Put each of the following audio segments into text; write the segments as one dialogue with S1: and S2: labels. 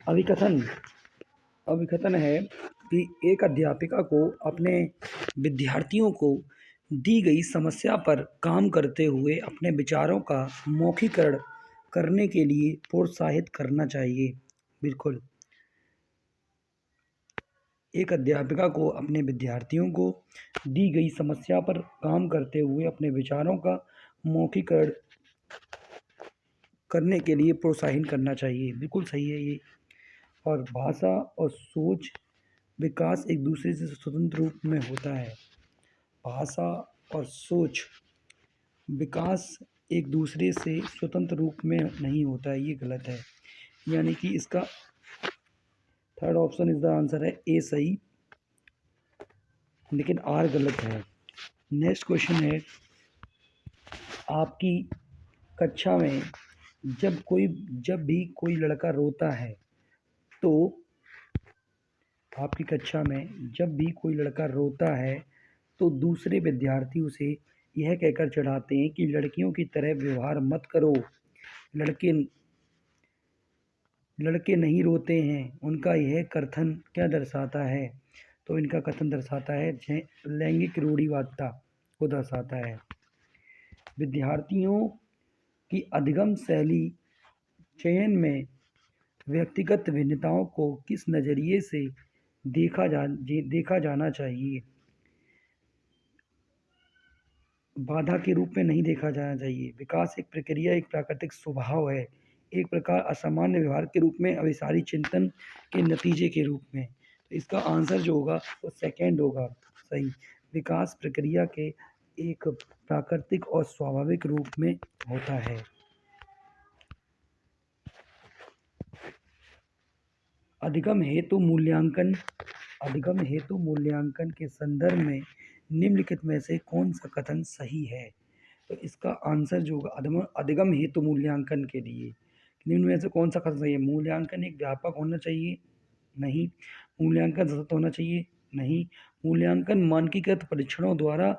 S1: अभिकथन अभिकथन है कि एक अध्यापिका को अपने विद्यार्थियों को दी गई समस्या पर काम करते हुए अपने विचारों का मौखिकरण करने के लिए प्रोत्साहित करना चाहिए। बिल्कुल। एक अध्यापिका को अपने विद्यार्थियों को दी गई समस्या पर काम करते हुए अपने विचारों का मौखिकरण करने के लिए प्रोत्साहित करना चाहिए। बिल्कुल सही है ये। और भाषा और सोच विकास एक दूसरे से स्वतंत्र रूप में होता है। भाषा और सोच विकास एक दूसरे से स्वतंत्र रूप में नहीं होता है, ये गलत है। यानी कि इसका third option is the answer है ए सही, लेकिन आर गलत है। नेक्स्ट क्वेश्चन है, आपकी कक्षा में जब भी कोई लड़का रोता है तो आपकी कक्षा में जब भी कोई लड़का रोता है तो दूसरे विद्यार्थी उसे यह कहकर चिढ़ाते हैं कि लड़कियों की तरह व्यवहार मत करो, लड़के लड़के नहीं रोते हैं। उनका यह कथन क्या दर्शाता है? तो इनका कथन दर्शाता है लैंगिक रूढ़िवादिता को दर्शाता है। विद्यार्थियों की अधिगम शैली चयन में व्यक्तिगत भिन्नताओं को किस नज़रिए से देखा जाना चाहिए? बाधा के रूप में नहीं देखा जाना चाहिए। विकास एक प्रक्रिया, एक प्राकृतिक स्वभाव है, एक प्रकार असामान्य व्यवहार के रूप में, अभिसारी चिंतन के नतीजे के रूप में। तो इसका आंसर जो होगा वो सेकंड होगा सही। विकास प्रक्रिया के एक प्राकृतिक और स्वाभाविक रूप में होता है। अधिगम हेतु मूल्यांकन के संदर्भ में निम्नलिखित में से कौन सा कथन सही है? तो इसका आंसर जो होगा अधिगम हेतु मूल्यांकन के लिए निम्न में से कौन सा कथन सही है? मूल्यांकन एक व्यापक होना चाहिए? नहीं। मूल्यांकन सतत होना चाहिए? नहीं। मूल्यांकन मानकीकृत परीक्षणों द्वारा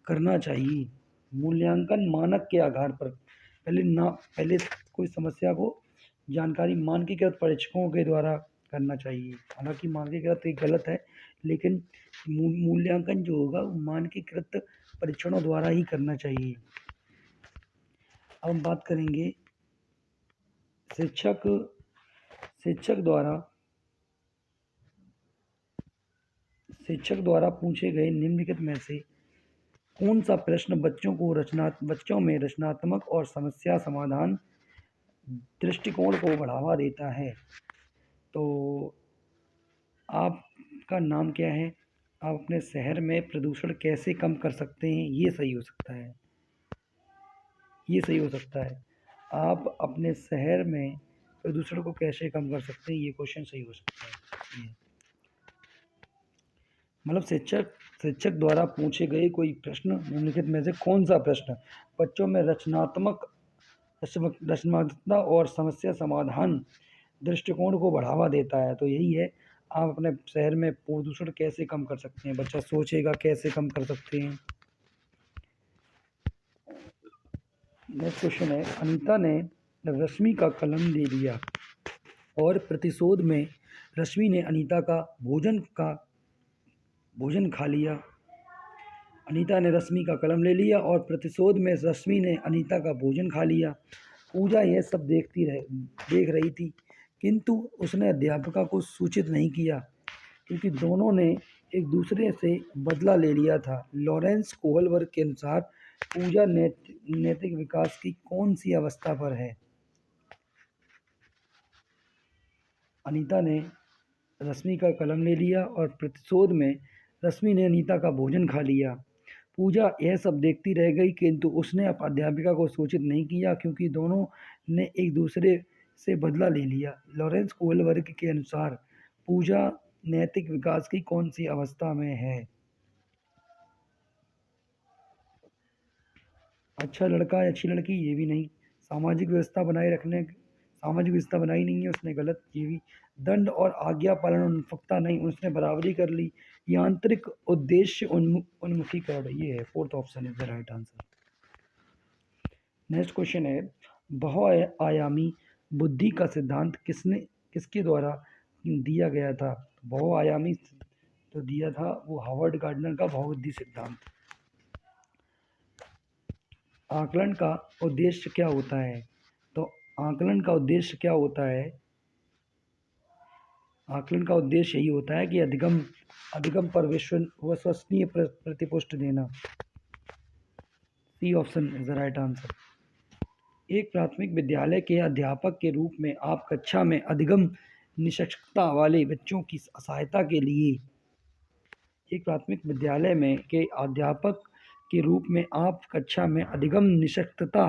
S1: करना चाहिए? मूल्यांकन मानक के आधार पर पहले कोई समस्या को जानकारी मानकीकृत परीक्षकों के द्वारा करना चाहिए। हालांकि मानकीकृत एक गलत है, लेकिन मूल्यांकन जो होगा वो मानकीकृत परीक्षणों द्वारा ही करना चाहिए। अब हम बात करेंगे शिक्षक द्वारा पूछे गए निम्नलिखित में से कौन सा प्रश्न बच्चों में रचनात्मक और समस्या समाधान दृष्टिकोण को बढ़ावा देता है? तो आपका नाम क्या है? आप अपने शहर में प्रदूषण कैसे कम कर सकते हैं? ये सही हो सकता है। आप अपने शहर में प्रदूषण को कैसे कम कर सकते हैं, ये क्वेश्चन सही हो सकता है। मतलब शिक्षक द्वारा पूछे गए कोई प्रश्न निम्नलिखित में से कौन सा प्रश्न बच्चों में रचनात्मकता और समस्या समाधान दृष्टिकोण को बढ़ावा देता है? तो यही है, आप अपने शहर में प्रदूषण कैसे कम कर सकते हैं। बच्चा सोचेगा कैसे कम कर सकते हैं। नेक्स्ट क्वेश्चन है, अनीता ने रश्मि का कलम ले लिया और प्रतिशोध में रश्मि ने अनीता का भोजन खा लिया। अनीता ने रश्मि का कलम ले लिया और प्रतिशोध में रश्मि ने अनीता का भोजन खा लिया। पूजा यह सब देख रही थी, किंतु उसने अध्यापिका को सूचित नहीं किया क्योंकि दोनों ने एक दूसरे से बदला ले लिया था। लॉरेंस कोहलबर्ग के अनुसार पूजा नैतिक विकास की कौन सी अवस्था पर है? अनीता ने रश्मि का कलम ले लिया और प्रतिशोध में रश्मि ने अनीता का भोजन खा लिया। पूजा यह सब देखती रह गई, किंतु उसने अध्यापिका को सूचित नहीं किया क्योंकि दोनों ने एक दूसरे से बदला ले लिया। लॉरेंस कोहलबर्ग के अनुसार पूजा नैतिक विकास की कौन सी अवस्था में है? अच्छा लड़का या अच्छी लड़की, ये भी नहीं। सामाजिक व्यवस्था बनाई नहीं है उसने, गलत। ये भी। दंड और आज्ञा पालन उन्मुखता नहीं, उसने बराबरी कर ली। यांत्रिक उद्देश्य उन्मुखीकरण, ये है fourth option is the right answer. Next question है, बहुआयामी बुद्धि का सिद्धांत किसके द्वारा दिया गया था? बहुआयामी तो दिया था वो हार्वर्ड गार्डनर का बहुविधि सिद्धांत। आकलन का उद्देश्य क्या होता है? तो आकलन का उद्देश्य क्या होता है? आकलन का उद्देश्य यही होता है कि अधिगम पर विश्वसनीय प्रतिपुष्टि देना। C option is the right answer. एक प्राथमिक विद्यालय के अध्यापक के रूप में आप कक्षा में अधिगम निष्पक्षता वाले बच्चों की सहायता के लिए एक प्राथमिक विद्यालय में के अध्यापक के रूप में आप कक्षा में अधिगम निष्पक्षता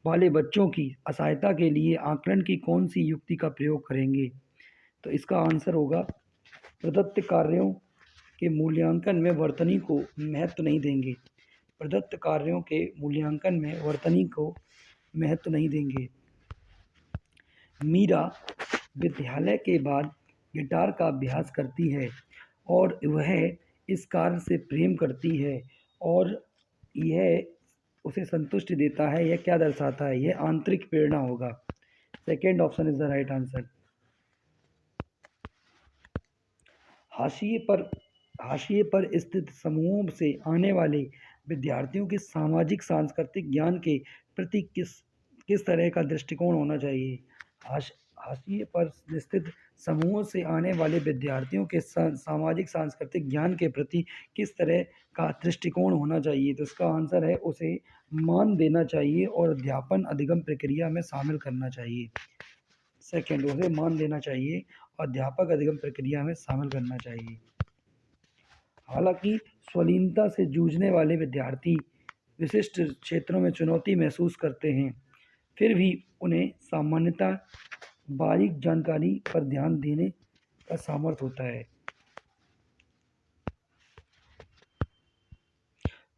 S1: वाले बच्चों की सहायता के लिए आकलन की कौन सी युक्ति का प्रयोग करेंगे? तो इसका आंसर होगा प्रदत्त कार्यों के मूल्यांकन में वर्तनी को महत्व नहीं देंगे। प्रदत्त कार्यों के मूल्यांकन में वर्तनी को महत्व नहीं देंगे। मीरा विद्यालय के बाद गिटार का अभ्यास करती है और वह इस कार्य से प्रेम करती है और यह उसे संतुष्टि देता है। यह क्या दर्शाता है? यह आंतरिक प्रेरणा होगा। Second option is the right answer. हाशिए पर स्थित समूहों से आने वाले विद्यार्थियों के सामाजिक सांस्कृतिक ज्ञान के प्रति किस तरह का दृष्टिकोण होना चाहिए? हाशिए पर स्थित समूहों से आने वाले विद्यार्थियों के सामाजिक सांस्कृतिक ज्ञान के प्रति किस तरह का दृष्टिकोण होना चाहिए? तो इसका आंसर है उसे मान देना चाहिए और अध्यापन अधिगम प्रक्रिया में शामिल करना चाहिए। सेकेंड, उसे मान देना चाहिए और अध्यापक अधिगम प्रक्रिया में शामिल करना चाहिए। हालांकि स्वलीनता से जूझने वाले विद्यार्थी विशिष्ट क्षेत्रों में चुनौती महसूस करते हैं, फिर भी उन्हें सामान्यतः बारीक जानकारी पर ध्यान देने का सामर्थ्य होता है।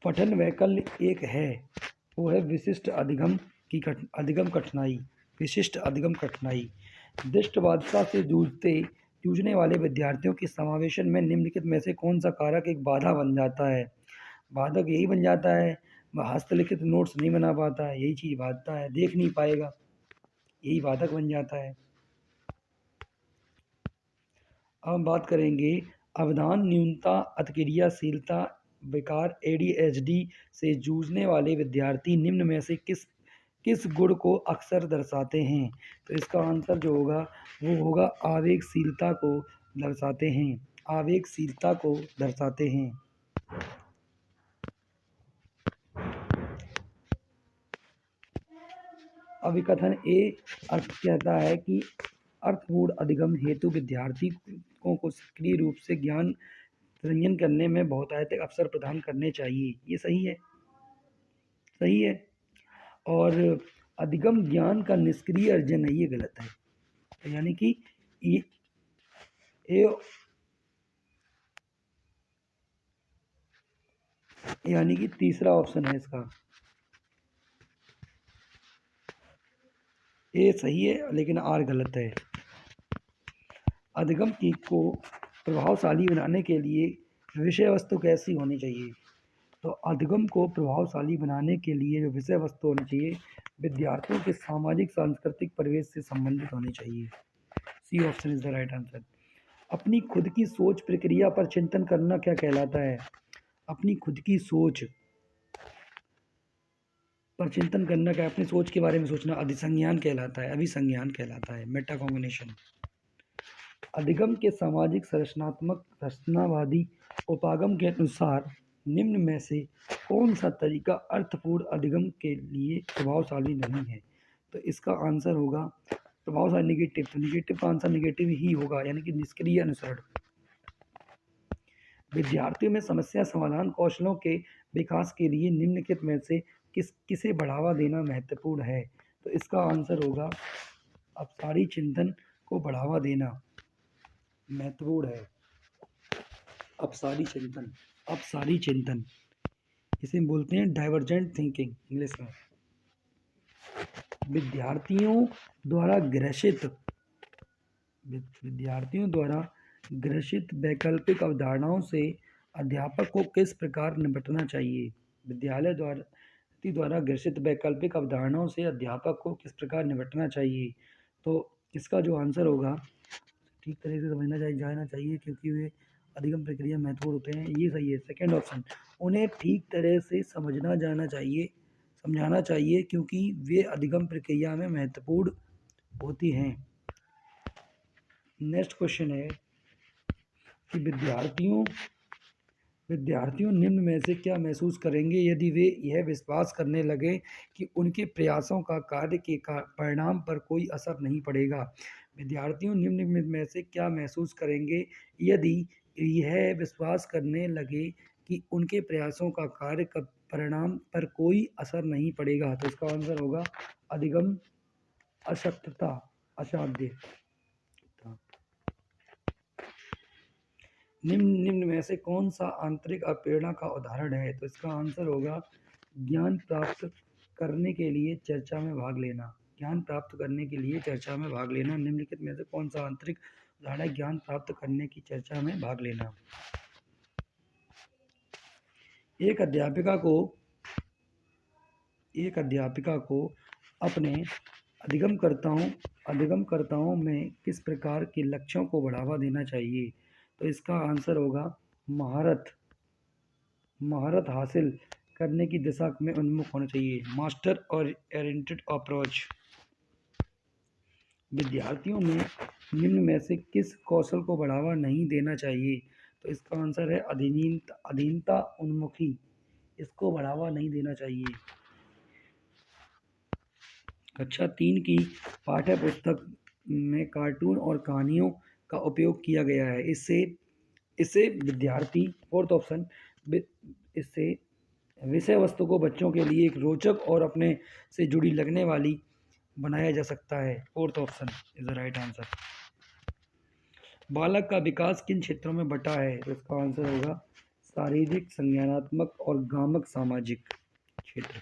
S1: पठन वैकल्य एक है, वो है विशिष्ट अधिगम कठिनाई। विशिष्ट अधिगम कठिनाई दृष्टवादिता से जूझने वाले विद्यार्थियों के समावेशन में निम्नलिखित में से कौन सा कारक एक बाधा बन जाता है? बाधक यही बन जाता है, वह हस्तलिखित नोट्स नहीं बना पाता है, यही चीज़ बाधता है, देख नहीं पाएगा, यही बाधक बन जाता है। अब हम बात करेंगे अवधान न्यूनता, अतिक्रियाशीलता, विकार, ADHD से जूझने वाले विद्यार्थी निम्न में से किस गुण को अक्सर दर्शाते हैं? तो इसका आंसर जो होगा वो होगा आवेगशीलता को दर्शाते हैं। आवेगशीलता को दर्शाते हैं। अभिकथन ए अर्थ कहता है कि अर्थपूर्ण अधिगम हेतु विद्यार्थियों को सक्रिय रूप से ज्ञान रंजन करने में बहुतायत अवसर प्रदान करने चाहिए। ये सही है, सही है। और अधिगम ज्ञान का निष्क्रिय अर्जन है, ये गलत है। तो यानी कि यानी कि तीसरा ऑप्शन है इसका, ए सही है लेकिन आर गलत है। अधिगम को प्रभावशाली बनाने के लिए विषय वस्तु कैसी होनी चाहिए? तो अधिगम को प्रभावशाली बनाने के लिए जो विषय वस्तु होनी चाहिए विद्यार्थियों के सामाजिक सांस्कृतिक परिवेश से संबंधित होनी चाहिए। C option is the right answer. अपनी खुद की सोच प्रक्रिया पर चिंतन करना क्या कहलाता है? अपनी खुद की सोच पर चिंतन करना क्या? अपनी सोच के बारे में सोचना अधिसंज्ञान कहलाता है, अभिसंज्ञान कहलाता है, मेटाकॉग्निशन। अधिगम के सामाजिक रचनावादी उपागम के अनुसार निम्न में से कौन सा तरीका अर्थपूर्ण अधिगम के लिए प्रभावशाली नहीं है? तो इसका आंसर होगा प्रभावशाली निगेटिव। तो निगेटिव का आंसर निगेटिव ही होगा, यानी कि निष्क्रिय अनुसरण। विद्यार्थियों में समस्या समाधान कौशलों के विकास के लिए निम्नलिखित में से किसे बढ़ावा देना महत्वपूर्ण है? तो इसका आंसर होगा अपसारी चिंतन को बढ़ावा देना महत्वपूर्ण है। अपसारी चिंतन इसे बोलते हैं डाइवर्जेंट थिंकिंग इंग्लिश में। विद्यार्थियों द्वारा ग्रसित वैकल्पिक अवधारणाओं से अध्यापक को किस प्रकार निपटना चाहिए? विद्यालय द्वारा ग्रसित वैकल्पिक अवधारणाओं से अध्यापक को किस प्रकार निपटना चाहिए? तो इसका जो आंसर होगा ठीक तरह से समझना जाना चाहिए, क्योंकि वे अधिगम प्रक्रिया महत्वपूर्ण होते हैं। ये सही है, सेकंड ऑप्शन। उन्हें ठीक तरह से समझाना चाहिए क्योंकि वे अधिगम प्रक्रिया में महत्वपूर्ण होती हैं। नेक्स्ट क्वेश्चन है कि विद्यार्थियों निम्न में से क्या महसूस करेंगे यदि वे यह विश्वास करने लगे कि उनके प्रयासों का कार्य के परिणाम पर कोई असर नहीं पड़ेगा। विद्यार्थियों निम्न में से क्या महसूस करेंगे यदि यह विश्वास करने लगे कि उनके प्रयासों का कार्य का परिणाम पर कोई असर नहीं पड़ेगा। तो इसका आंसर होगा अधिगम, अशक्तता, असाध्य। निम्न में से कौन सा आंतरिक प्रेरणा का उदाहरण है। तो इसका आंसर होगा ज्ञान प्राप्त करने के लिए चर्चा में भाग लेना। ज्ञान प्राप्त करने के लिए चर्चा में भाग लेना निम्नलिखित में से कौन सा आंतरिक उदाहरण है ज्ञान प्राप्त करने की चर्चा में भाग लेना। एक अध्यापिका को अपने अधिगमकर्ताओं में किस प्रकार के लक्ष्यों को बढ़ावा देना चाहिए। तो इसका आंसर होगा महारत हासिल करने की दिशा में उन्मुख होना चाहिए, मास्टर ओरिएंटेड अप्रोच। विद्यार्थियों में निम्न में से किस कौशल को बढ़ावा नहीं देना चाहिए। तो इसका आंसर है अधीनता उन्मुखी, इसको बढ़ावा नहीं देना चाहिए। कक्षा 3 की पाठ्य पुस्तक में कार्टून और कहानियों का उपयोग किया गया है। इससे विद्यार्थी, फोर्थ ऑप्शन, इससे विषय वस्तु को बच्चों के लिए एक रोचक और अपने से जुड़ी लगने वाली बनाया जा सकता है। Fourth option is the right answer. बालक का विकास किन क्षेत्रों में बटा है। तो इसका आंसर होगा शारीरिक, संज्ञानात्मक और गामक सामाजिक क्षेत्र।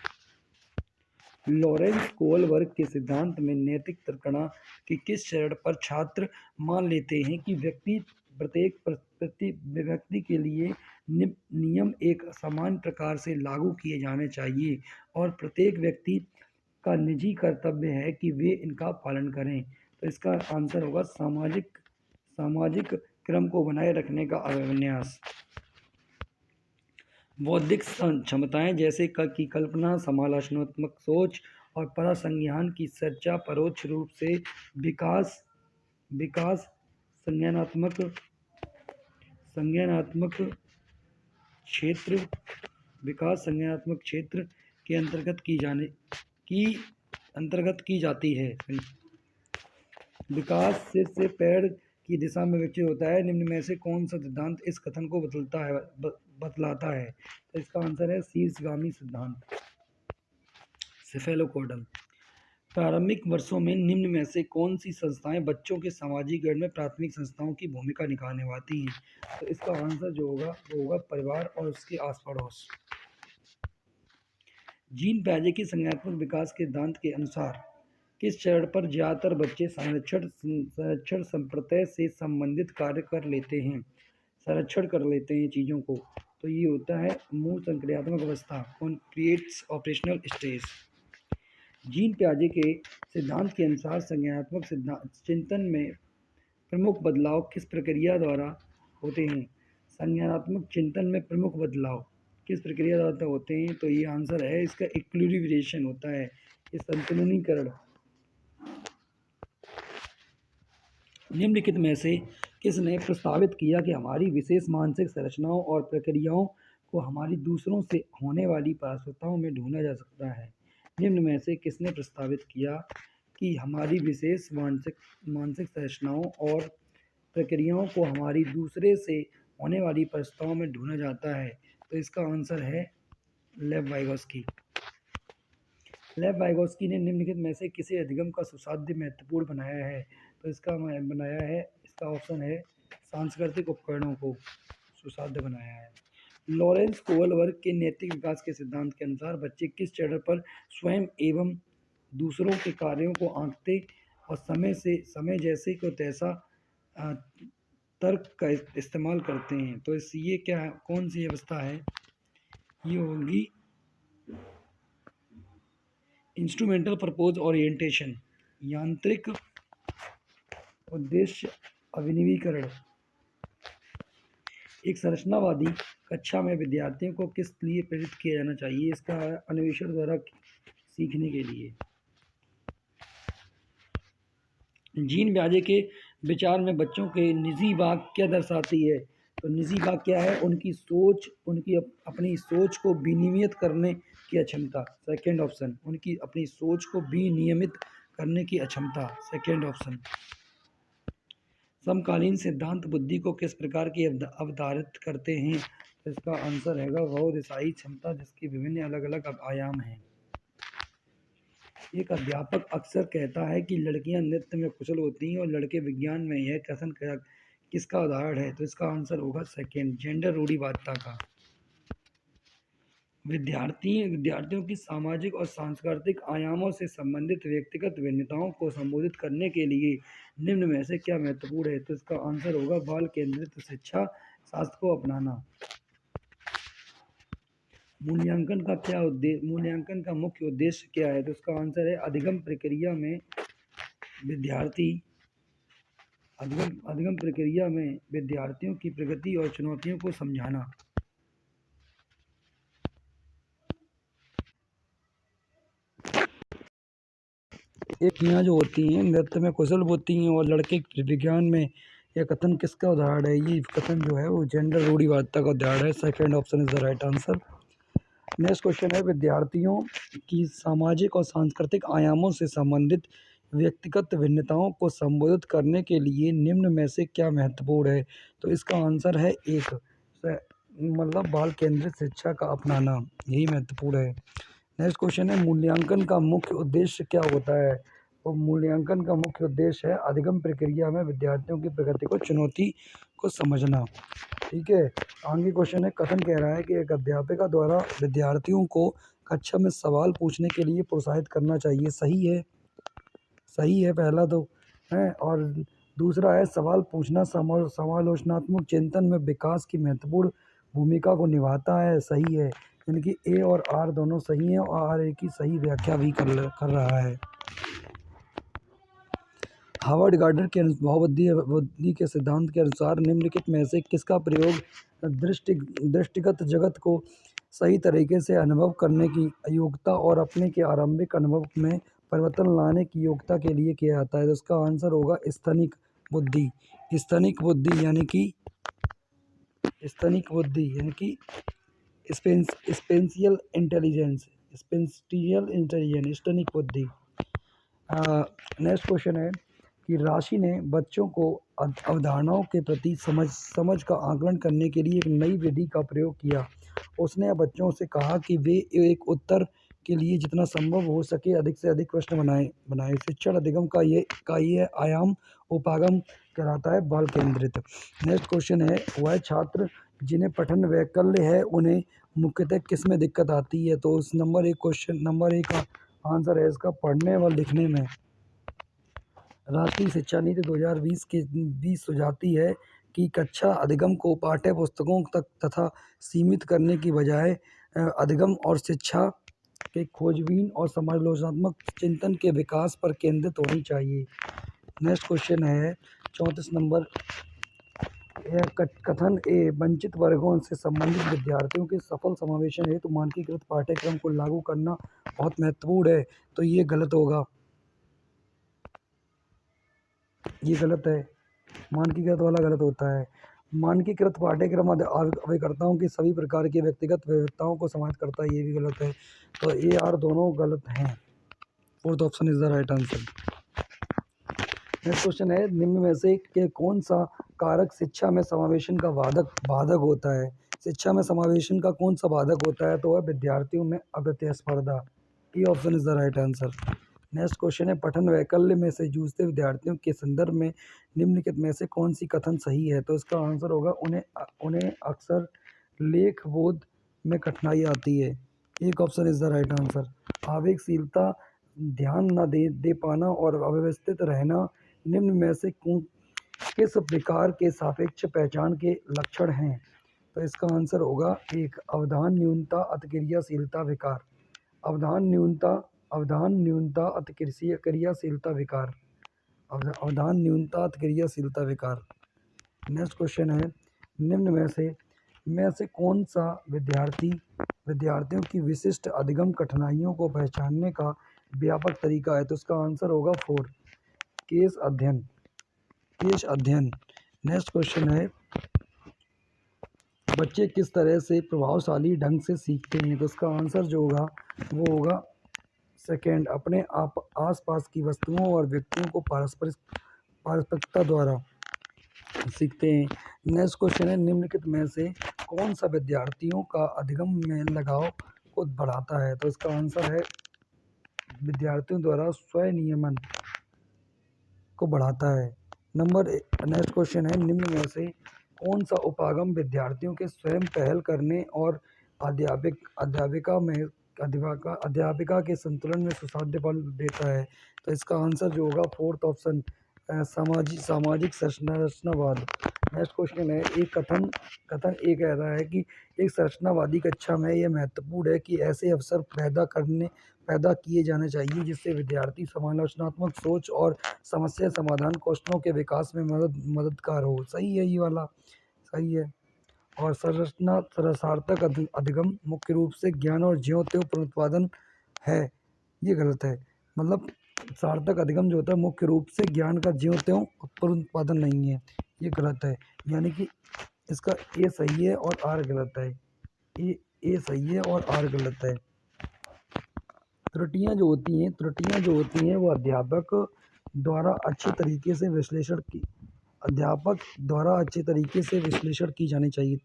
S1: लॉरेंस कोहलबर्ग के सिद्धांत में नैतिक तर्कणा के किस चरण पर छात्र मान लेते हैं कि प्रत्येक व्यक्ति के लिए नियम एक समान प्रकार से लागू किए जाने चाहिए और प्रत्येक व्यक्ति का निजी कर्तव्य है कि वे इनका पालन करें। तो इसका आंसर होगा सामाजिक क्रम को बनाए रखने का अभिन्यास। बौद्धिक क्षमताएं जैसे कि कल्पना, समालोचनात्मक सोच और परासंज्ञान की चर्चा परोक्ष रूप से विकास संज्ञानात्मक क्षेत्र के अंतर्गत की जाती है। विकास सिर से पैर की दिशा में विकसित होता है। निम्न में से कौन सा सिद्धांत इस कथन को बतलाता है। तो इसका आंसर है शीर्षगामी सिद्धांत, सेफेलोपोडम। प्रारंभिक वर्षों में निम्न में से कौन सी संस्थाएं बच्चों के सामाजिकरण में प्राथमिक संस्थाओं की भूमिका निभाती हैं। तो इसका आंसर जो होगा वो होगा परिवार और उसके आस पड़ोस। जीन पियाजे की संज्ञानात्मक विकास के सिद्धांत के अनुसार किस चरण पर ज्यादातर बच्चे संरक्षण संप्रत्यय से संबंधित कार्य संरक्षण कर लेते हैं चीज़ों को। तो ये होता है मूल संक्रियात्मक अवस्था, कॉन्क्रीट्स ऑपरेशनल स्टेज। जीन पियाजे के सिद्धांत के अनुसार संज्ञानात्मक चिंतन में प्रमुख बदलाव किस प्रक्रिया द्वारा होते हैं। संज्ञानात्मक चिंतन में प्रमुख बदलाव किस प्रक्रिया द्वारा होते हैं। तो ये आंसर है इसका इक्विलिब्रेशन होता है, ये संतुलनीकरण। निम्नलिखित में से किसने प्रस्तावित किया कि हमारी विशेष मानसिक संरचनाओं और प्रक्रियाओं को हमारी दूसरों से होने वाली पारस्परिकताओं में ढूंढा जा सकता है। निम्न में से किसने प्रस्तावित किया कि हमारी विशेष मानसिक संरचनाओं और प्रक्रियाओं को हमारी दूसरे से होने वाली परिस्थितियों में ढूंढा जाता है। तो इसका आंसर है लेव वाइगोस्की ने निम्नलिखित में से किसी अधिगम का सुसाध्य महत्वपूर्ण बनाया है। तो इसका ऑप्शन है सांस्कृतिक उपकरणों को सुसाध्य बनाया है। लॉरेंस कोहलबर्ग के नैतिक विकास के सिद्धांत के अनुसार बच्चे किस चरण पर स्वयं एवं दूसरों के कार्यों को आंकते और समय जैसे को तैसा तर्क का इस्तेमाल करते हैं। तो ये कौन सी अवस्था है। ये होगी इंस्ट्रूमेंटल पर्पज ओरिएंटेशन, यांत्रिक उद्देश्य अभिनवीकरण। एक संरचनावादी कक्षा में विद्यार्थियों को किस लिए प्रेरित किया जाना चाहिए? इसका अन्वेषण द्वारा सीखने के लिए। जीन ब्याजे के विचार में बच्चों के निजी बात क्या दर्शाती है? तो निजी बात क्या है? उनकी सोच, उनकी अपनी सोच को विनियमित करने की अक्षमता। सेकेंड ऑप्शन, उनकी अपनी सोच को विनियमित करने की अक्षमता। Second option. समकालीन सिद्धांत बुद्धि को किस प्रकार की अवधारित करते हैं? तो इसका आंसर हैगा बहुदिशाई क्षमता, जिसके विभिन्न अलग अलग आयाम हैं। एक अध्यापक अक्सर कहता है कि लड़कियां नृत्य में कुशल होती हैं और लड़के विज्ञान में। यह कथन किसका उदाहरण है? तो इसका आंसर होगा सेकेंड, जेंडर रूढ़िवादिता का। विद्यार्थियों की सामाजिक और सांस्कृतिक आयामों से संबंधित व्यक्तिगत भिन्नताओं को संबोधित करने के लिए निम्न में से क्या महत्वपूर्ण है? तो इसका आंसर होगा बाल केंद्रित शिक्षा शास्त्र को अपनाना। मूल्यांकन का मुख्य उद्देश्य क्या है? तो इसका आंसर है अधिगम प्रक्रिया में विद्यार्थियों की प्रगति और चुनौतियों को समझाना। लड़कियां जो होती हैं नृत्य में कुशल होती हैं और लड़के विज्ञान में। यह कथन किसका उदाहरण है? ये कथन जो है वो जेंडर रूढ़िवादिता का उदाहरण है। Second option is the right answer. Next question है, विद्यार्थियों की सामाजिक और सांस्कृतिक आयामों से संबंधित व्यक्तिगत भिन्नताओं को संबोधित करने के लिए निम्न में से क्या महत्वपूर्ण है? तो इसका आंसर है एक, मतलब बाल केंद्रित शिक्षा का अपनाना, यही महत्वपूर्ण है। नेक्स्ट क्वेश्चन है, मूल्यांकन का मुख्य उद्देश्य क्या होता है? तो मूल्यांकन का मुख्य उद्देश्य है अधिगम प्रक्रिया में विद्यार्थियों की प्रगति को चुनौती को समझना। ठीक है। आगे क्वेश्चन है, कथन कह रहा है कि एक अध्यापिका द्वारा विद्यार्थियों को कक्षा में सवाल पूछने के लिए प्रोत्साहित करना चाहिए। सही है, सही है पहला तो है। और दूसरा है, सवाल पूछना समालोचनात्मक चिंतन में विकास की महत्वपूर्ण भूमिका को निभाता है। सही है, यानी कि ए और आर दोनों सही हैं और आर ए की सही व्याख्या भी कर रहा है। हार्वर्ड गार्डनर के बहुबुद्धि के सिद्धांत के अनुसार निम्नलिखित में से किसका प्रयोग दृष्टिगत जगत को सही तरीके से अनुभव करने की योग्यता और अपने के आरंभिक अनुभव में परिवर्तन लाने की योग्यता के लिए किया जाता है? तो इसका आंसर होगा स्थनिक बुद्धि। स्थनिक बुद्धि यानी कि स्पेंशियल इंटेलिजेंस, स्थनिक बुद्धि। नेक्स्ट क्वेश्चन है कि राशि ने बच्चों को अवधारणाओं के प्रति समझ का आकलन करने के लिए एक नई विधि का प्रयोग किया। उसने बच्चों से कहा कि वे एक उत्तर के लिए जितना संभव हो सके अधिक से अधिक प्रश्न बनाए। शिक्षण अधिगम का ये आयाम उपागम कहलाता है, बाल केंद्रित। नेक्स्ट क्वेश्चन है, वह छात्र जिन्हें पठन वैकल्य है उन्हें मुख्यतः किस में दिक्कत आती है? तो उस नंबर एक का आंसर है इसका पढ़ने व लिखने में। राष्ट्रीय शिक्षा नीति 2020 सुझाती है कि कक्षा अधिगम को पाठ्य पुस्तकों तक तथा सीमित करने की बजाय अधिगम और शिक्षा के खोजबीन और समालोचनात्मक चिंतन के विकास पर केंद्रित होनी चाहिए। नेक्स्ट क्वेश्चन है 34 नंबर, कथन ए वंचित वर्गों से संबंधित विद्यार्थियों के सफल समावेशन हेतु मानकीकृत पाठ्यक्रम को लागू करना बहुत महत्वपूर्ण है। तो ये गलत होगा, ये गलत है। मानकीकृत वाला गलत होता है। मानकीकृत पाठ्यक्रम अभिकर्ताओं की सभी प्रकार की व्यक्तिगत विविधताओं को समाहित करता है, ये भी गलत है। तो ए आर दोनों गलत हैं। Fourth option is the right answer. Next question है, निम्न में से के कौन सा कारक शिक्षा में समावेशन का बाधक होता है? शिक्षा में समावेशन का कौन सा बाधक होता है? तो वह विद्यार्थियों में अप्रतिस्पर्धा। E option is the right answer. Next question है, पठन वैकल्य में से जूझते विद्यार्थियों के संदर्भ में निम्नलिखित में से कौन सी कथन सही है? तो इसका आंसर होगा उन्हें अक्सर लेख बोध में कठिनाई आती है। एक option is the right answer. आवेगशीलता, ध्यान न दे पाना और अव्यवस्थित रहना निम्न में से किस प्रकार के सापेक्ष पहचान के लक्षण हैं? तो इसका आंसर होगा एक, अवधान न्यूनता अतिक्रियाशीलता विकार। अवधान न्यूनता अतिक्रियाशीलता विकार। अवधान न्यूनता क्रियाशीलता विकार। नेक्स्ट क्वेश्चन है, निम्न में से कौन सा विद्यार्थियों की विशिष्ट अधिगम कठिनाइयों को पहचानने का व्यापक तरीका है? तो इसका आंसर होगा 4, केस अध्ययन। नेक्स्ट क्वेश्चन है, बच्चे किस तरह से प्रभावशाली ढंग से सीखते हैं? तो इसका आंसर जो होगा वो होगा सेकेंड, अपने आसपास की वस्तुओं और व्यक्तियों को पारस्परिकता द्वारा सीखते हैं। नेक्स्ट क्वेश्चन है, निम्नलिखित में से कौन सा विद्यार्थियों का अधिगम में लगाव को बढ़ाता है? तो इसका आंसर है विद्यार्थियों द्वारा स्वनियमन को बढ़ाता है। नेक्स्ट क्वेश्चन है, निम्न में से कौन सा उपागम विद्यार्थियों के स्वयं पहल करने और अध्यापिका के संतुलन में सुसाध्य फल देता है? तो इसका आंसर जो होगा 4th ऑप्शन, सामाजिक संरचनावाद। नेक्स्ट क्वेश्चन है, एक कथन ये कह रहा है कि एक संरचनावादी कक्षा में यह महत्वपूर्ण है कि ऐसे अवसर पैदा किए जाने चाहिए जिससे विद्यार्थी समालोचनात्मक सोच और समस्या समाधान कौशलों के विकास में मददगार हो। सही है, ये वाला सही है। और सार्थक अधिगम मुख्य रूप से ज्ञान और ज्यों-त्यों पुनरुत्पादन है, ये गलत है। मतलब सार्थक अधिगम जो होता है मुख्य रूप से ज्ञान का ज्यों-त्यों पुनरुत्पादन नहीं है, ये गलत है। यानी कि इसका ए सही है और आर गलत है। ए सही है और आर गलत है। त्रुटियां जो होती हैं वो अध्यापक द्वारा अच्छे तरीके से विश्लेषण की जानी चाहिए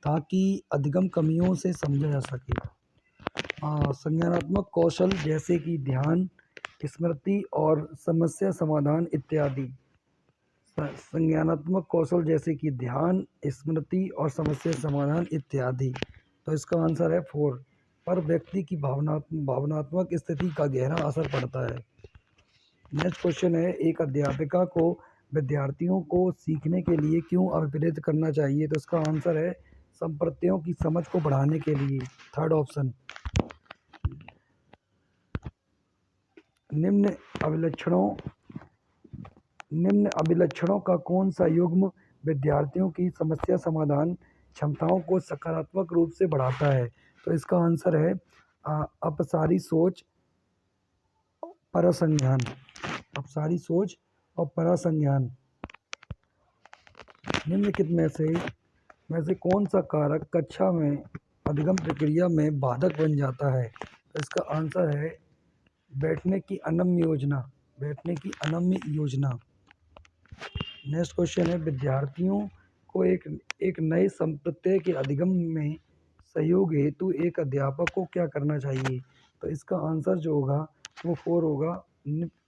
S1: ताकि अधिगम कमियों से समझा जा सके। संज्ञानात्मक कौशल जैसे कि ध्यान, स्मृति और समस्या समाधान इत्यादि। संज्ञानात्मक कौशल जैसे कि ध्यान, स्मृति और समस्या समाधान इत्यादि। तो इसका आंसर है 4, पर व्यक्ति की भावनात्मक स्थिति का गहरा असर पड़ता है। नेक्स्ट क्वेश्चन है, एक अध्यापिका को विद्यार्थियों को सीखने के लिए क्यों अभिप्रेरित करना चाहिए? तो इसका आंसर है संप्रत्यों की समझ को बढ़ाने के लिए। 3rd option. निम्न अभिलक्षणों का कौन सा युग्म विद्यार्थियों की समस्या समाधान क्षमताओं को सकारात्मक रूप से बढ़ाता है? तो इसका आंसर है अपसारी सोच और परसंज्ञान। निम्नलिखित में से कौन सा कारक कक्षा में अधिगम प्रक्रिया में बाधक बन जाता है? तो इसका आंसर है बैठने की अनम्य योजना। नेक्स्ट क्वेश्चन है, विद्यार्थियों को एक नए संप्रत्यय के अधिगम में सहयोग हेतु एक अध्यापक को क्या करना चाहिए? तो इसका आंसर जो होगा वो 4 होगा,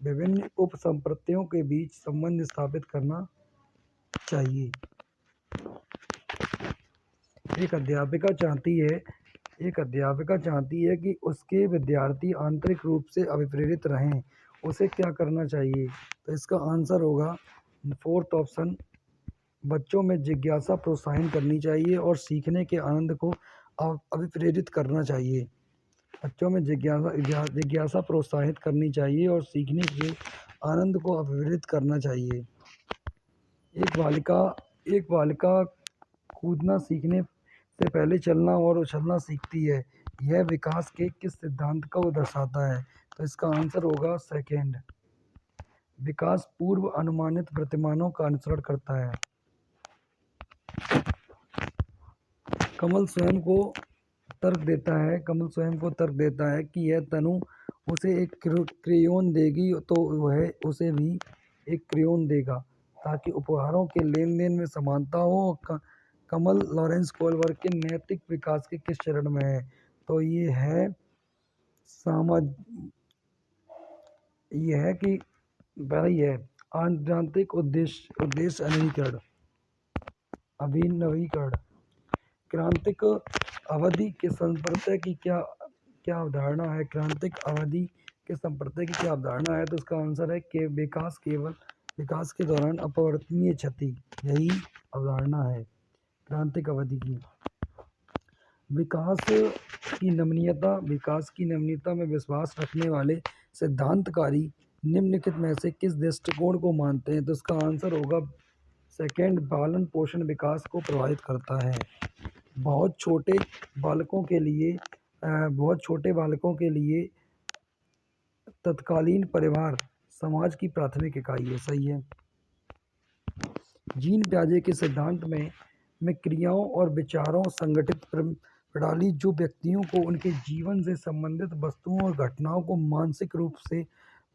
S1: विभिन्न उप संप्रत्ययों के बीच संबंध स्थापित करना चाहिए। एक अध्यापिका चाहती है कि उसके विद्यार्थी आंतरिक रूप से अभिप्रेरित रहें, उसे क्या करना चाहिए? तो इसका आंसर होगा 4th ऑप्शन, बच्चों में जिज्ञासा प्रोत्साहित करनी चाहिए और सीखने के आनंद को अभिप्रेरित करना चाहिए। बच्चों में जिज्ञासा प्रोत्साहित करनी चाहिए और सीखने के आनंद को अभिप्रेरित करना चाहिए। एक बालिका कूदना सीखने से पहले चलना और उछलना सीखती है। यह विकास के किस सिद्धांत को दर्शाता है? तो इसका आंसर होगा सेकेंड, विकास पूर्व अनुमानित प्रतिमानों का अनुसरण करता है। कमल स्वयं को तर्क देता है कि यह तनु उसे एक क्रेयोन देगी तो वह उसे भी एक क्रेयोन देगा ताकि उपहारों के लेन देन में समानता हो। कमल लॉरेंस कोलबर्ग के नैतिक विकास के किस चरण में है? तो ये है कि पहले है आंतरिक उद्देश्य अभिनवीकरण। क्रांतिक अवधि के संप्रत्यय की क्या अवधारणा है? तो इसका आंसर है कि विकास के दौरान अपरिवर्तनीय क्षति, यही अवधारणा है क्रांतिक अवधि की। विकास की नमनीयता में विश्वास रखने वाले सिद्धांतकारी निम्नलिखित में से किस दृष्टिकोण को मानते हैं? तो इसका आंसर होगा सेकंड, पालन पोषण विकास को प्रभावित करता है। बहुत छोटे बालकों के लिए तत्कालीन परिवार समाज की प्राथमिक इकाई है। सही है। जीन पियाजे के सिद्धांत में क्रियाओं और विचारों संगठित प्रणाली जो व्यक्तियों को उनके जीवन से संबंधित वस्तुओं और घटनाओं को मानसिक रूप से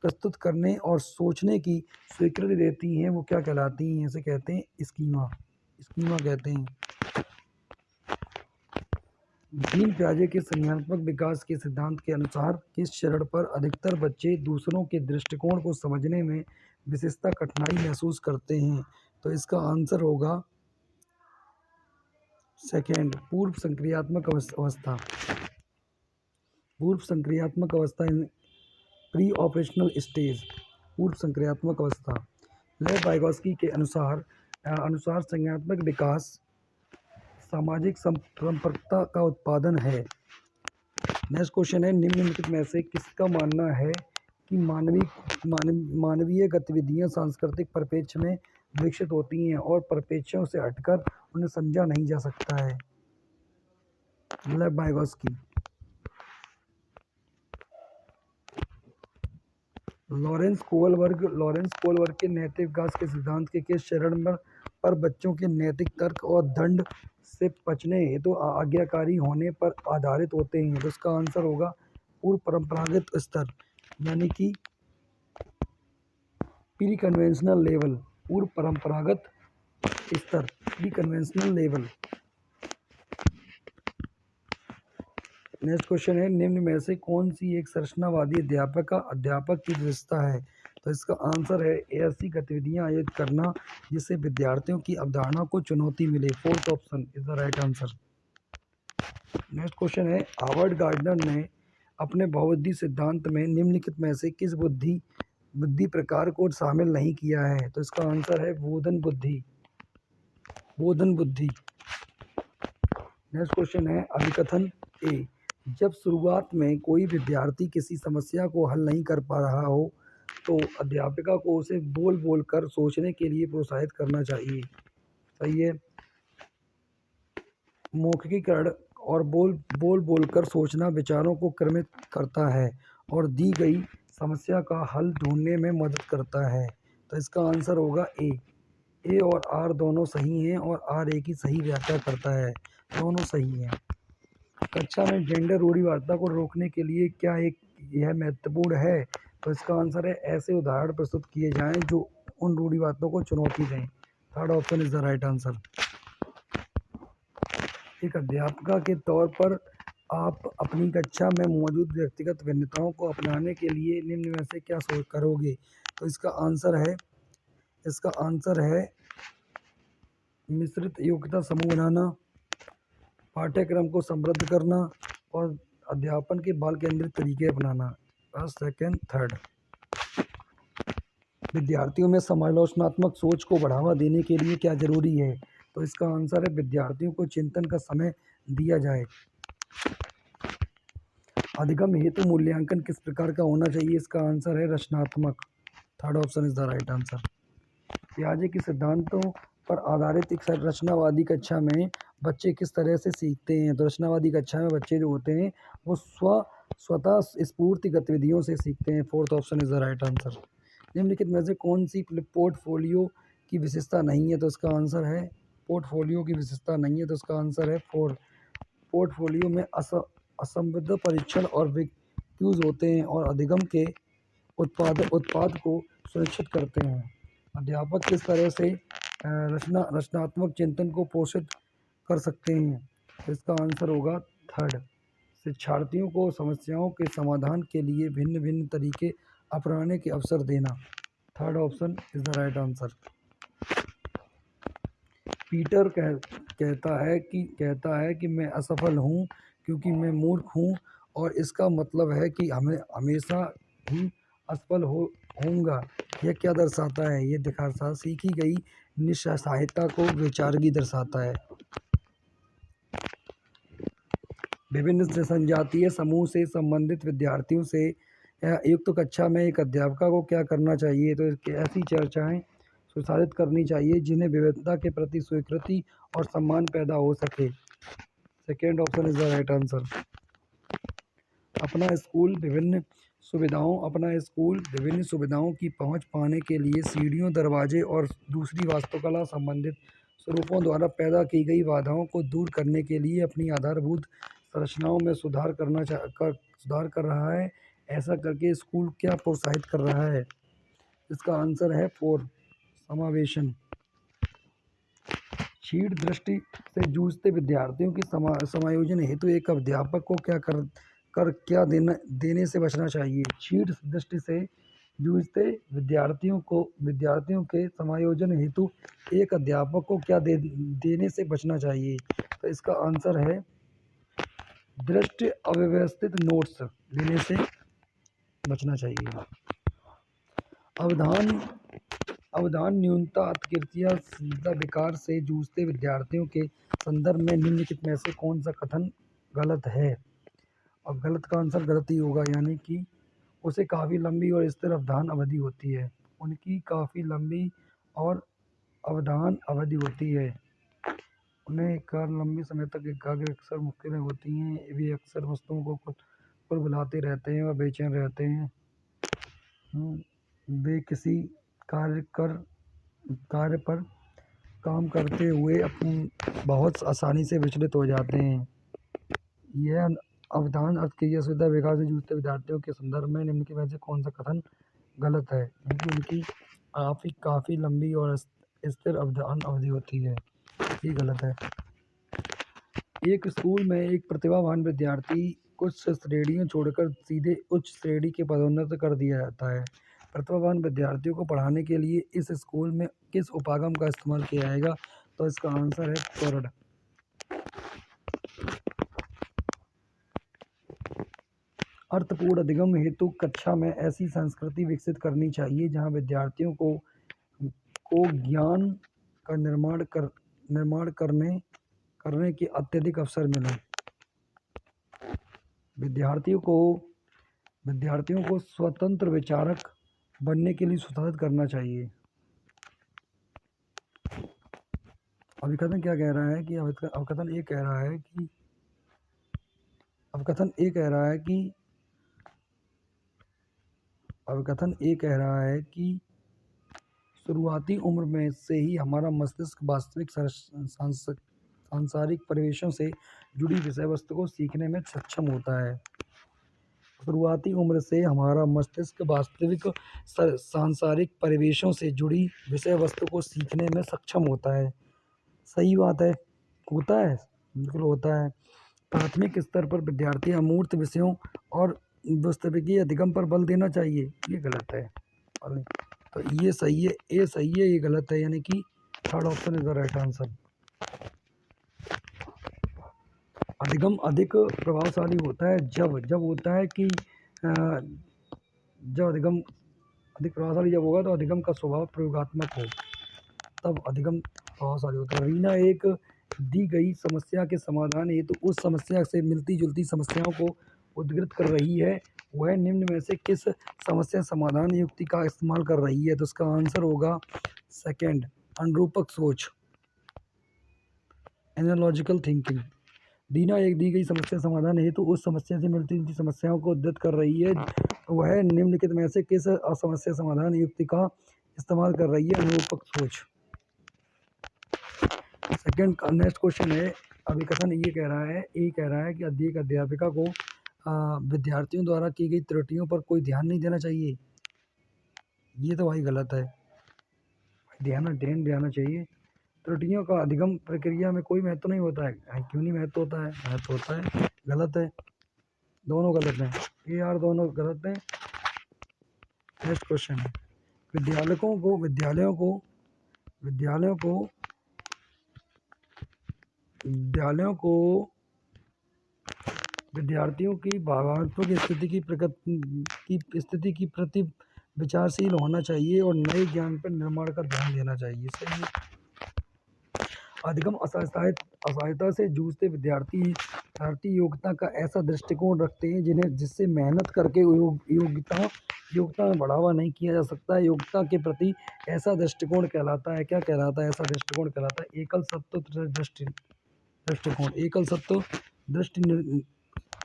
S1: प्रस्तुत करने और सोचने की स्वीकृति देती हैं, वो क्या कहलाती हैं? इसे कहते हैं स्कीमा कहते हैं। जीन पियाजे के संज्ञानात्मक विकास के सिद्धांत के अनुसार किस चरण पर अधिकतर बच्चे दूसरों के दृष्टिकोण को समझने में विशेषता कठिनाई महसूस करते हैं? तो इसका आंसर होगा सेकेंड, पूर्व संक्रियात्मक अवस्था। प्री ऑपरेशनल स्टेज, पूर्व संक्रियात्मक अवस्था। लेव वाइगोस्की के अनुसार संज्ञानात्मक विकास सामाजिक संपर्कता का उत्पादन है। नेक्स्ट क्वेश्चन है, निम्नलिखित में से किसका मानना है कि मानवीय गतिविधियां सांस्कृतिक परिप्रेक्ष्य में विकसित होती हैं और परिप्रेक्ष्यों से हटकर उन्हें समझा नहीं जा सकता है? लेव वाइगोस्की। लॉरेंस कोलबर्ग के नैतिक विकास के सिद्धांत के किस चरण पर बच्चों के नैतिक तर्क और दंड से बचने हेतु आज्ञाकारी होने पर आधारित होते हैं? तो इसका आंसर होगा पूर्व परंपरागत स्तर, यानी कि प्री कन्वेंशनल लेवल। पूर्व परंपरागत स्तर, pre conventional level. Next question है, निम्न में से कौन सी एक संरचनावादी अध्यापक की विशेषता है? तो इसका आंसर है ऐसी गतिविधियां आयोजित करना जिससे विद्यार्थियों की अवधारणा को चुनौती मिले। Fourth option is the right answer. Next question है, हार्वर्ड गार्डनर ने अपने बहुबुद्धि सिद्धांत में निम्नलिखित में से किस बुद्धि प्रकार को शामिल नहीं किया है? तो इसका आंसर है बोधन बुद्धि। नेक्स्ट क्वेश्चन है, अभिकथन ए, जब शुरुआत में कोई विद्यार्थी किसी समस्या को हल नहीं कर पा रहा हो तो अध्यापिका को उसे बोल कर सोचने के लिए प्रोत्साहित करना चाहिए। सही है। मौखिकीकरण और बोल कर सोचना विचारों को क्रमित करता है और दी गई समस्या का हल ढूंढने में मदद करता है। तो इसका आंसर होगा ए और आर दोनों सही हैं और आर ए की सही व्याख्या करता है। दोनों सही हैं। कक्षा में जेंडर रूढ़िवादिता को रोकने के लिए क्या यह महत्वपूर्ण है? तो इसका आंसर है ऐसे उदाहरण प्रस्तुत किए जाएं जो उन रूढ़िवादियों को चुनौती दें। Third option is the right answer. एक अध्यापिका के तौर पर आप अपनी कक्षा में मौजूद व्यक्तिगत भिन्नताओं को अपनाने के लिए निम्न में से क्या सोच करोगे? तो इसका आंसर है मिश्रित योग्यता समूह बनाना, पाठ्यक्रम को समृद्ध करना और अध्यापन के बाल केंद्रित तरीके अपनाना। First, second, third. विद्यार्थियों में समालोचनात्मक सोच को बढ़ावा देने के लिए क्या जरूरी है? तो इसका आंसर है विद्यार्थियों को चिंतन का समय दिया जाए। अधिगम हेतु मूल्यांकन किस प्रकार का होना चाहिए? इसका आंसर है रचनात्मक। Third option is the right answer. पियाजे के सिद्धांतों पर आधारित एक रचनावादी कक्षा में बच्चे किस तरह से सीखते हैं? तो रचनावादी कक्षा में बच्चे जो होते हैं वो स्वतः स्फूर्ति गतिविधियों से सीखते हैं। Fourth option is the right answer. निम्नलिखित में से कौन सी पोर्टफोलियो की विशेषता नहीं है? तो इसका आंसर है पोर्टफोलियो की विशेषता नहीं है, तो इसका आंसर है फोर्थ। पोर्टफोलियो में असंबद्ध परीक्षण और क्यूज होते हैं और अधिगम के उत्पाद को सुनिश्चित करते हैं। अध्यापक किस तरह से रचनात्मक चिंतन को पोषित कर सकते हैं? तो इसका आंसर होगा थर्ड। शिक्षार्थियों को समस्याओं के समाधान के लिए भिन्न भिन्न तरीके अपनाने के अवसर देना। Third option is the right answer. Peter कहता है कि मैं असफल हूँ क्योंकि मैं मूर्ख हूँ और इसका मतलब है कि हमें हमेशा ही असफल होऊंगा। यह क्या दर्शाता है? ये दिखाता सीखी गई निस्सहायता को विचारगी दर्शाता है। विभिन्न जनजातीय समूह से संबंधित विद्यार्थियों से एक तो कक्षा में एक अध्यापिका को क्या करना चाहिए, तो ऐसी चर्चाएं सुसाधित करनी चाहिए जिन्हें विविधता के प्रति स्वीकृति और सम्मान पैदा हो सके। Second option is the right answer. अपना स्कूल विभिन्न सुविधाओं की पहुंच पाने के लिए सीढ़ियों, दरवाजे और दूसरी वास्तुकला संबंधित स्वरूपों द्वारा पैदा की गई बाधाओं को दूर करने के लिए अपनी आधारभूत संरचनाओं में सुधार कर रहा है। ऐसा करके स्कूल क्या प्रोत्साहित कर रहा है? इसका आंसर है 4, समावेशन। क्षीण दृष्टि से जूझते विद्यार्थियों के समायोजन हेतु एक अध्यापक को क्या देने से बचना चाहिए? क्षीण दृष्टि से जूझते विद्यार्थियों के समायोजन हेतु एक अध्यापक को क्या देने से बचना चाहिए? तो इसका आंसर है दृष्टि अव्यवस्थित नोट्स लेने से बचना चाहिए। अवधान न्यूनता, अतिकृतिया, सीधा विकार से जूझते विद्यार्थियों के संदर्भ में निम्नलिखित में से कौन सा कथन गलत है? अब गलत का आंसर गलत ही होगा, यानी कि उसे काफ़ी लंबी और स्थिर अवधान अवधि होती है। उनकी काफ़ी लंबी और अवधान अवधि होती है। उन्हें लंबे समय तक एकाग्र अक्सर मुश्किलें होती हैं। वे अक्सर वस्तुओं को कुल बुलाते रहते हैं और बेचैन रहते हैं। वे किसी कार्य पर काम करते हुए बहुत आसानी से विचलित हो जाते हैं। यह अवधान अतिक्रिया सुविधा विकास से जूझते विद्यार्थियों के संदर्भ में निम्नलिखित में से कौन सा कथन गलत है? क्योंकि उनकी काफ़ी लंबी और स्थिर अवधान अवधि होती है, ये गलत है। एक स्कूल में एक प्रतिभावान विद्यार्थी कुछ श्रेणियां छोड़कर सीधे उच्च श्रेणी के पदोन्नत कर दिया जाता है। प्रतिभावान विद्यार्थियों को पढ़ाने के लिए इस स्कूल में किस उपागम का इस्तेमाल किया जाएगा? तो इसका आंसर है त्वरण। अर्थपूर्ण अधिगम हेतु कक्षा में ऐसी संस्कृति विकसित करनी चाहिए जहां विद्यार्थियों को ज्ञान का निर्माण करने के अत्यधिक अवसर मिले। विद्यार्थियों को स्वतंत्र विचारक बनने के लिए सुधारित करना चाहिए। अभिकथन क्या कह रहा है कि अवकथन ये कह रहा है कि शुरुआती उम्र में से ही हमारा मस्तिष्क वास्तविक सांसारिक परिवेशों से जुड़ी विषय वस्तु को सीखने में सक्षम होता है। शुरुआती उम्र से हमारा मस्तिष्क वास्तविक सांसारिक परिवेशों से जुड़ी विषय वस्तु को सीखने में सक्षम होता है। सही बात है, होता है, बिल्कुल होता है। प्राथमिक स्तर पर विद्यार्थी अमूर्त विषयों और वास्तविकी अधिगम पर बल देना चाहिए, ये गलत है। तो ये सही है, ये गलत है, यानी कि third option is the right answer. अधिगम अधिक प्रभावशाली होता है जब होता है कि जब अधिगम अधिक प्रभावशाली जब होगा तो अधिगम का स्वभाव प्रयोगात्मक हो, तब अधिगम प्रभावशाली होता है। रीना एक दी गई समस्या के समाधान हेतु उस समस्या से मिलती जुलती समस्याओं को उद्धृत कर रही है। वह निम्न में से किस समस्या समाधान युक्ति का इस्तेमाल कर रही है? तो इसका आंसर होगा सेकंड, अनुरूपक सोच, एनालॉजिकल थिंकिंग। दीना एक दी गई समस्या समाधान हेतु उस समस्या से मिलती जुलती समस्याओं को उद्धृत कर रही है। वह निम्नलिखित में से किस समस्या समाधान युक्ति का इस्तेमाल कर रही है? अनुरूपक सोच। सेकंड नेक्स्ट क्वेश्चन है, अभिकथन ये कह रहा है कि एक अध्यापिका को विद्यार्थियों द्वारा की गई त्रुटियों पर कोई ध्यान नहीं देना चाहिए। ये तो भाई गलत है, ध्यान देना चाहिए। त्रुटियों का अधिगम प्रक्रिया में कोई महत्व नहीं होता है। क्यों नहीं महत्व होता है? महत्व होता है, गलत है, दोनों गलत हैं, ये यार दोनों गलत हैं। नेक्स्ट क्वेश्चन है, विद्यालयों को विद्यार्थियों की भावनात्मक स्थिति की प्रति विचारशील होना चाहिए और नए ज्ञान पर निर्माण का ध्यान देना चाहिए। सही है। अधिगम असहायता से जूझते विद्यार्थी भारतीय योग्यता का ऐसा दृष्टिकोण रखते हैं जिससे मेहनत करके योग्यता में बढ़ावा नहीं किया जा सकता है। योग्यता के प्रति ऐसा दृष्टिकोण कहलाता है, क्या कहलाता है? ऐसा दृष्टिकोण कहलाता है एकल सत्व दृष्टिकोण। एकल सत्व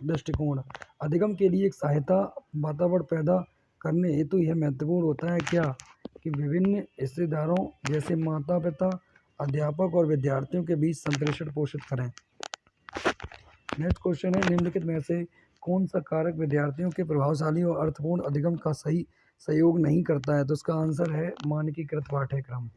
S1: दृष्टिकोण अधिगम के लिए एक सहायता वातावरण पैदा करने हेतु यह महत्वपूर्ण होता है क्या कि विभिन्न हिस्सेदारों जैसे माता पिता, अध्यापक और विद्यार्थियों के बीच संप्रेषण पोषित करें। नेक्स्ट क्वेश्चन है, निम्नलिखित में से कौन सा कारक विद्यार्थियों के प्रभावशाली और अर्थपूर्ण अधिगम का सही सहयोग नहीं करता है? तो इसका आंसर है मानकीकृत पाठ्यक्रम।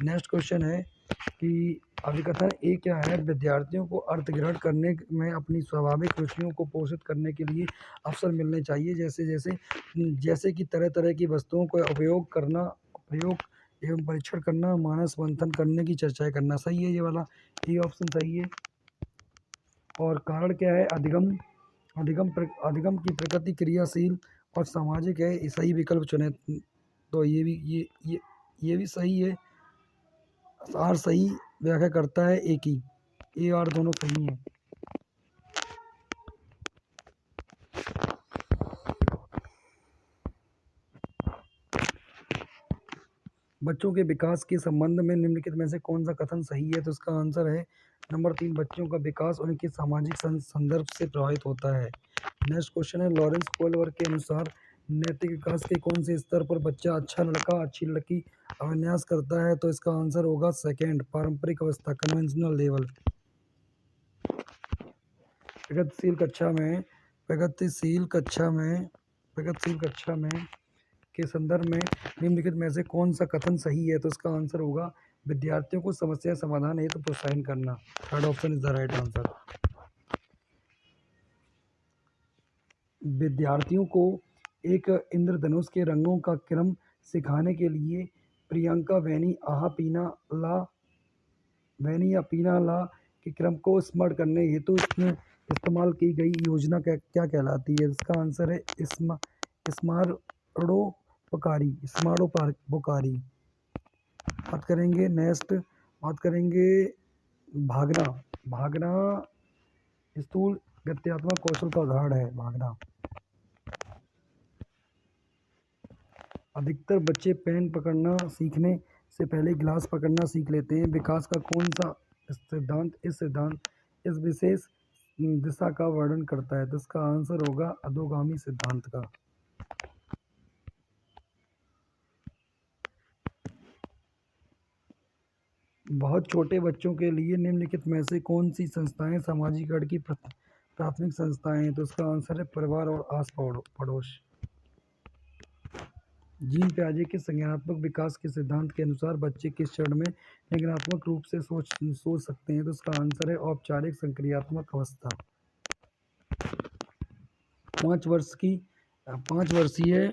S1: नेक्स्ट क्वेश्चन है कि अभिकथन ए क्या है? विद्यार्थियों को अर्थ ग्रहण करने में अपनी स्वाभाविक रुचियों को पोषित करने के लिए अवसर मिलने चाहिए, जैसे कि तरह तरह की वस्तुओं का प्रयोग एवं परीक्षण करना, मानस मंथन करने की चर्चाएं करना। सही है ये वाला, ये ऑप्शन सही है। और कारण क्या है? अधिगम की प्रकृति क्रियाशील और सामाजिक है। सही विकल्प चुने तो ये भी सही है। आर सही व्याख्या करता है ए की, ए और दोनों सही हैं। बच्चों के विकास के संबंध में निम्नलिखित में से कौन सा कथन सही है? तो इसका आंसर है नंबर 3, बच्चों का विकास उनके सामाजिक संदर्भ से प्रभावित होता है। नेक्स्ट क्वेश्चन है, लॉरेंस कोहलर के अनुसार नैतिक विकास के कौन से स्तर पर बच्चा अच्छा लड़का अच्छी लड़की अभिन्यास करता है? तो इसका आंसर होगा सेकंड, पारंपरिक अवस्था, कन्वेंशनल लेवल। प्रगतिशील कक्षा में के संदर्भ में निम्नलिखित में से कौन सा कथन सही है? तो इसका आंसर होगा विद्यार्थियों को समस्या समाधान हेतु प्रोत्साहित करना। Third option is the right answer. विद्यार्थियों को एक इंद्रधनुष के रंगों का क्रम सिखाने के लिए प्रियंका वैनी या पीना ला के क्रम को स्मरण करने हेतु इसमें इस्तेमाल की गई योजना क्या कहलाती है? इसका आंसर है स्मारोपकारी। बात करेंगे नेक्स्ट, बात करेंगे भागना स्थूल गत्यात्मक कौशल का उदाहरण है भागना। अधिकतर बच्चे पेन पकड़ना सीखने से पहले गिलास पकड़ना सीख लेते हैं। विकास का कौन सा सिद्धांत इस विशेष दिशा का वर्णन करता है? तो इसका आंसर होगा अधोगामी सिद्धांत का। बहुत छोटे बच्चों के लिए निम्नलिखित में से कौन सी संस्थाएं सामाजिकरण की प्राथमिक संस्थाएं हैं? तो इसका आंसर है परिवार और आस पड़ोस। जीन पियाजे के संज्ञानात्मक विकास के सिद्धांत के अनुसार बच्चे किस चरण में संज्ञानात्मक रूप से सोच सकते हैं? तो इसका आंसर है औपचारिक संक्रियात्मक अवस्था। 5 वर्षीय